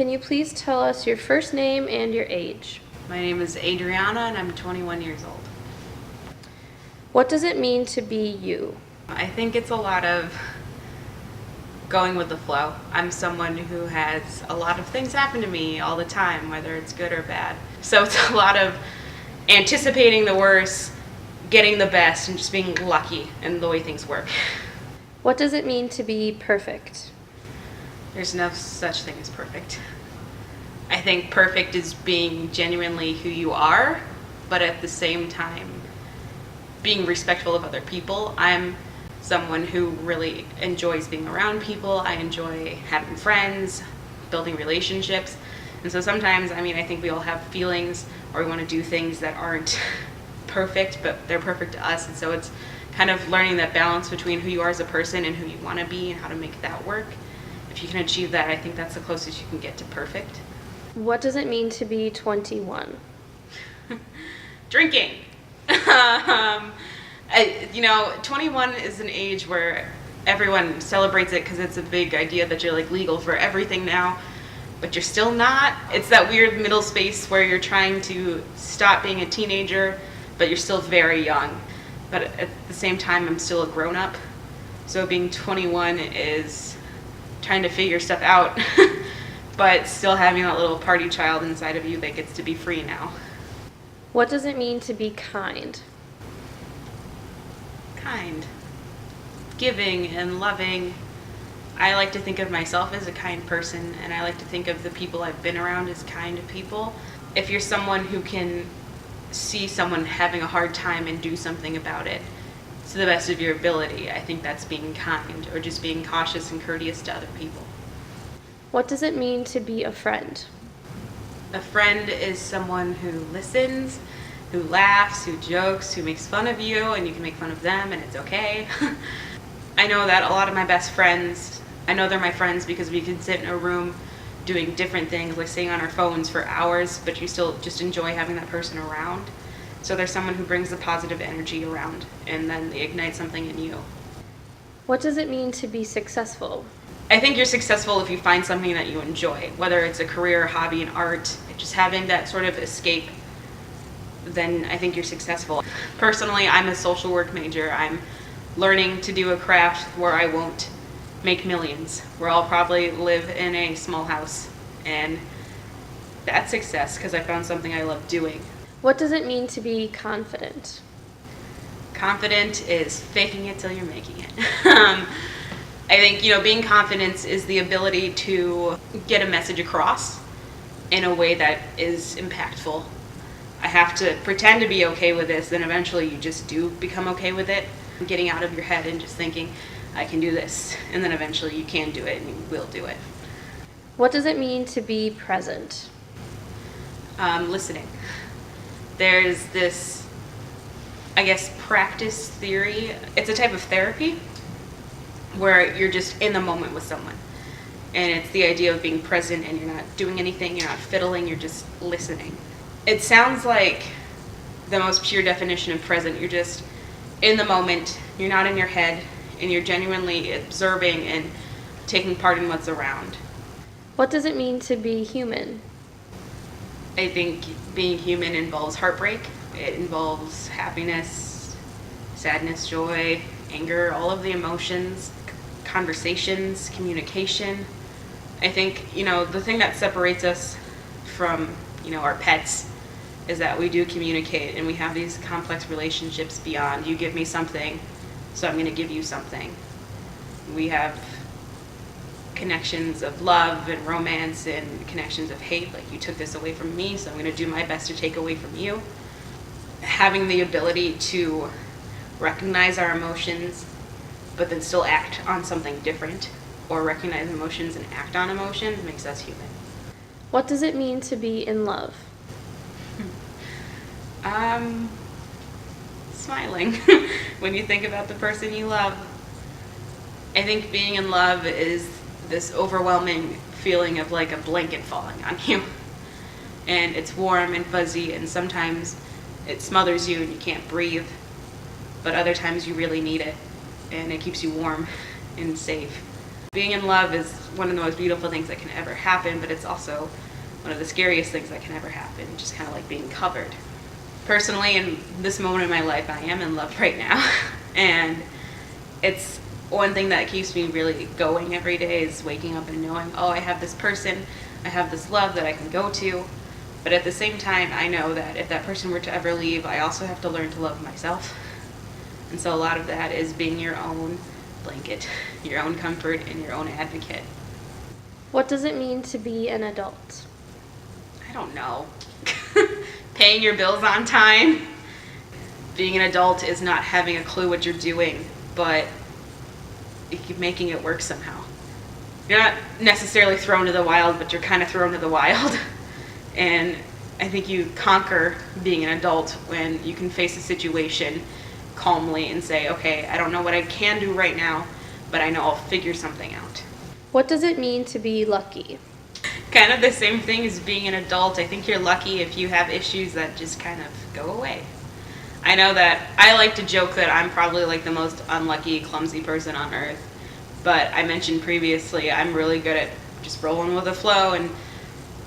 Can you please tell us your first name and your age? My name is Adrianna and I'm 21 years old. What does it mean to be you? I think it's a lot of going with the flow. I'm someone who has a lot of things happen to me all the time, whether it's good or bad. So it's a lot of anticipating the worst, getting the best, and just being lucky in the way things work. What does it mean to be perfect? There's no such thing as perfect. I think perfect is being genuinely who you are, but at the same time being respectful of other people. I'm someone who really enjoys being around people. I enjoy having friends, building relationships. And so sometimes, I think we all have feelings or we want to do things that aren't perfect, but they're perfect to us. And so it's kind of learning that balance between who you are as a person and who you want to be and how to make that work. If you can achieve that, I think that's the closest you can get to perfect. What does it mean to be 21? Drinking. 21 is an age where everyone celebrates it because it's a big idea that you're like legal for everything now, but you're still not. It's that weird middle space where you're trying to stop being a teenager, but you're still very young. But at the same time, I'm still a grown-up. So being 21 is trying to figure stuff out, but still having that little party child inside of you that gets to be free now. What does it mean to be kind? Kind. Giving and loving. I like to think of myself as a kind person, and I like to think of the people I've been around as kind people. If you're someone who can see someone having a hard time and do something about it to the best of your ability, I think that's being kind, or just being cautious and courteous to other people. What does it mean to be a friend? A friend is someone who listens, who laughs, who jokes, who makes fun of you, and you can make fun of them and it's okay. I know that a lot of my best friends, I know they're my friends because we can sit in a room doing different things, like sitting on our phones for hours, but you still just enjoy having that person around. So there's someone who brings the positive energy around, and then they ignite something in you. What does it mean to be successful? I think you're successful if you find something that you enjoy, whether it's a career, hobby, in art, just having that sort of escape, then I think you're successful. Personally, I'm a social work major. I'm learning to do a craft where I won't make millions, where I'll probably live in a small house, and that's success because I found something I love doing. What does it mean to be confident? Confident is faking it till you're making it. I think, being confident is the ability to get a message across in a way that is impactful. I have to pretend to be okay with this, then eventually you just do become okay with it. Getting out of your head and just thinking, I can do this, and then eventually you can do it and you will do it. What does it mean to be present? Listening. There's this, practice theory. It's a type of therapy where you're just in the moment with someone. And it's the idea of being present and you're not doing anything, you're not fiddling, you're just listening. It sounds like the most pure definition of present. You're just in the moment, you're not in your head, and you're genuinely observing and taking part in what's around. What does it mean to be human? I think being human involves heartbreak. It involves happiness, sadness, joy, anger, all of the emotions, conversations, communication. I think, the thing that separates us from, our pets is that we do communicate and we have these complex relationships beyond you give me something, so I'm going to give you something. We have connections of love and romance and connections of hate, like you took this away from me, so I'm going to do my best to take away from you. Having the ability to recognize our emotions but then still act on something different, or recognize emotions and act on emotions, makes us human. What does it mean to be in love? Smiling when you think about the person you love. I think being in love is this overwhelming feeling of like a blanket falling on you. And it's warm and fuzzy, and sometimes it smothers you and you can't breathe, but other times you really need it, and it keeps you warm and safe. Being in love is one of the most beautiful things that can ever happen, but it's also one of the scariest things that can ever happen, just kind of like being covered. Personally, in this moment in my life, I am in love right now. And it's one thing that keeps me really going every day is waking up and knowing, oh, I have this person, I have this love that I can go to. But at the same time, I know that if that person were to ever leave, I also have to learn to love myself. And so a lot of that is being your own blanket, your own comfort, and your own advocate. What does it mean to be an adult? I don't know. Paying your bills on time. Being an adult is not having a clue what you're doing, but making it work somehow. You're not necessarily thrown to the wild, but you're kind of thrown to the wild. And I think you conquer being an adult when you can face a situation calmly and say, okay, I don't know what I can do right now, but I know I'll figure something out. What does it mean to be lucky? Kind of the same thing as being an adult. I think you're lucky if you have issues that just kind of go away. I know that I like to joke that I'm probably like the most unlucky, clumsy person on earth, but I mentioned previously I'm really good at just rolling with the flow and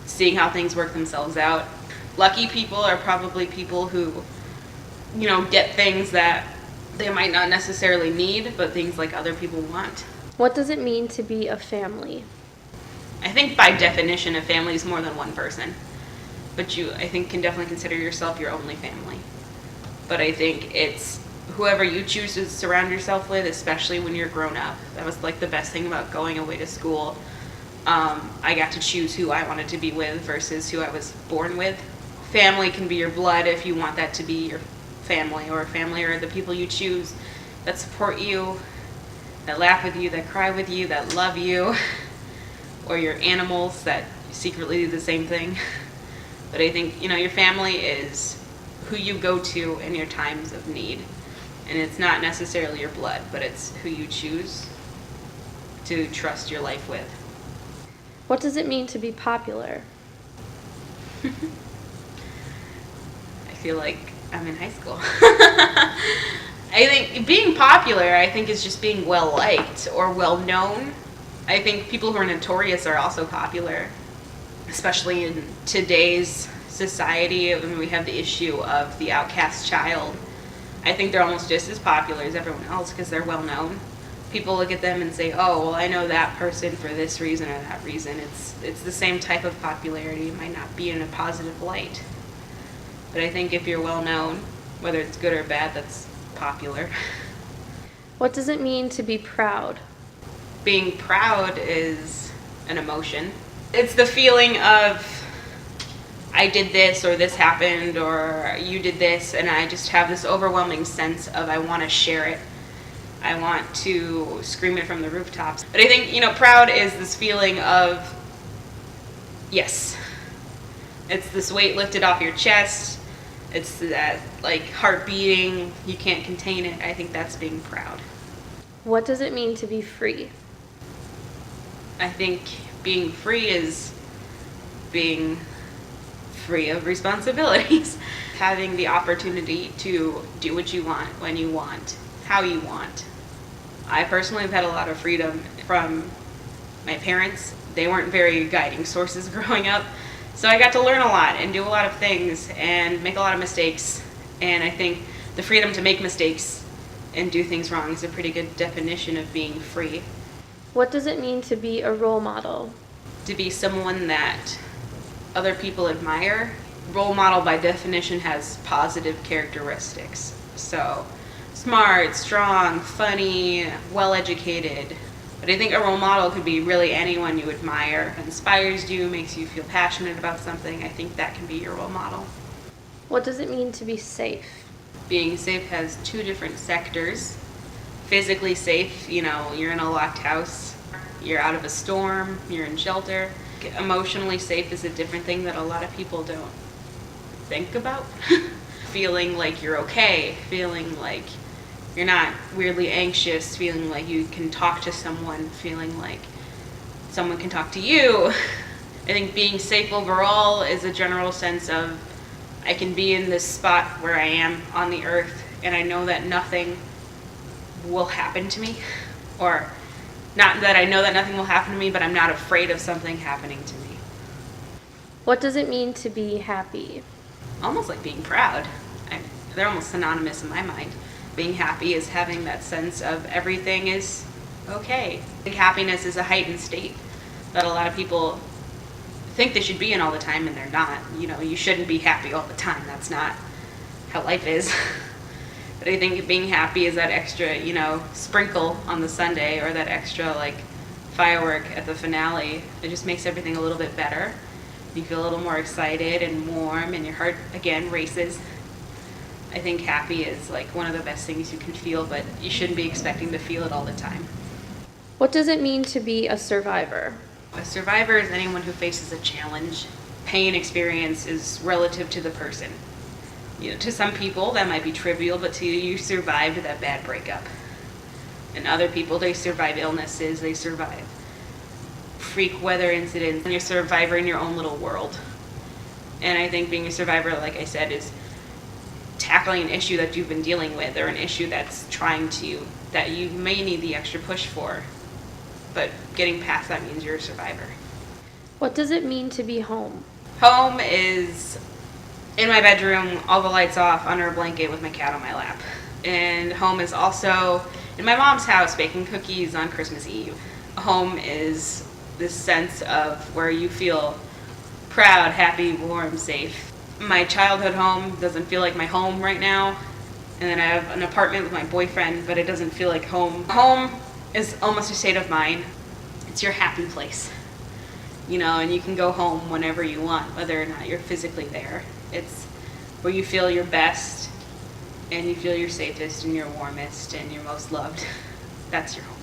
seeing how things work themselves out. Lucky people are probably people who, get things that they might not necessarily need, but things like other people want. What does it mean to be a family? I think by definition, a family is more than one person. But you, I think, can definitely consider yourself your only family. But I think it's whoever you choose to surround yourself with, especially when you're grown up. That was like the best thing about going away to school. I got to choose who I wanted to be with versus who I was born with. Family can be your blood if you want that to be your family, or family are the people you choose that support you, that laugh with you, that cry with you, that love you, or your animals that secretly do the same thing. But I think, your family is who you go to in your times of need. And it's not necessarily your blood, but it's who you choose to trust your life with. What does it mean to be popular? I feel like I'm in high school. I think being popular, is just being well-liked or well-known. I think people who are notorious are also popular, especially in today's society when we have the issue of the outcast child. I think they're almost just as popular as everyone else because they're well-known. People look at them and say, oh, well, I know that person for this reason or that reason. It's the same type of popularity. It might not be in a positive light. But I think if you're well-known, whether it's good or bad, that's popular. What does it mean to be proud? Being proud is an emotion. It's the feeling of, I did this or this happened or you did this, and I just have this overwhelming sense of I want to share it. I want to scream it from the rooftops. But I think, proud is this feeling of, yes. It's this weight lifted off your chest. It's that, heart beating. You can't contain it. I think that's being proud. What does it mean to be free? I think being free is being free of responsibilities. Having the opportunity to do what you want, when you want, how you want. I personally have had a lot of freedom from my parents. They weren't very guiding sources growing up. So I got to learn a lot and do a lot of things and make a lot of mistakes. And I think the freedom to make mistakes and do things wrong is a pretty good definition of being free. What does it mean to be a role model? To be someone that other people admire. Role model by definition has positive characteristics. So smart, strong, funny, well-educated. But I think a role model could be really anyone you admire, inspires you, makes you feel passionate about something. I think that can be your role model. What does it mean to be safe? Being safe has two different sectors. Physically safe, you're in a locked house, you're out of a storm, you're in shelter. Emotionally safe is a different thing that a lot of people don't think about. Feeling like you're okay, feeling like you're not weirdly anxious, feeling like you can talk to someone, feeling like someone can talk to you. I think being safe overall is a general sense of I can be in this spot where I am on the earth and I know that nothing will happen to me, or Not that I know that nothing will happen to me, but I'm not afraid of something happening to me. What does it mean to be happy? Almost like being proud. They're almost synonymous in my mind. Being happy is having that sense of everything is okay. I think happiness is a heightened state that a lot of people think they should be in all the time, and they're not. You know, you shouldn't be happy all the time. That's not how life is. But I think being happy is that extra, sprinkle on the Sunday, or that extra, firework at the finale. It just makes everything a little bit better. You feel a little more excited and warm, and your heart, again, races. I think happy is, one of the best things you can feel, but you shouldn't be expecting to feel it all the time. What does it mean to be a survivor? A survivor is anyone who faces a challenge. Pain experience is relative to the person. To some people that might be trivial, but to you survived that bad breakup. And other people, they survive illnesses, they survive freak weather incidents, and you're a survivor in your own little world. And I think being a survivor, like I said, is tackling an issue that you've been dealing with, or an issue that's that you may need the extra push for. But getting past that means you're a survivor. What does it mean to be home? Home is in my bedroom, all the lights off, under a blanket with my cat on my lap. And home is also in my mom's house baking cookies on Christmas Eve. Home is this sense of where you feel proud, happy, warm, safe. My childhood home doesn't feel like my home right now. And then I have an apartment with my boyfriend, but it doesn't feel like home. Home is almost a state of mind. It's your happy place. And you can go home whenever you want, whether or not you're physically there. It's where you feel your best, and you feel your safest, and your warmest, and your most loved. That's your home.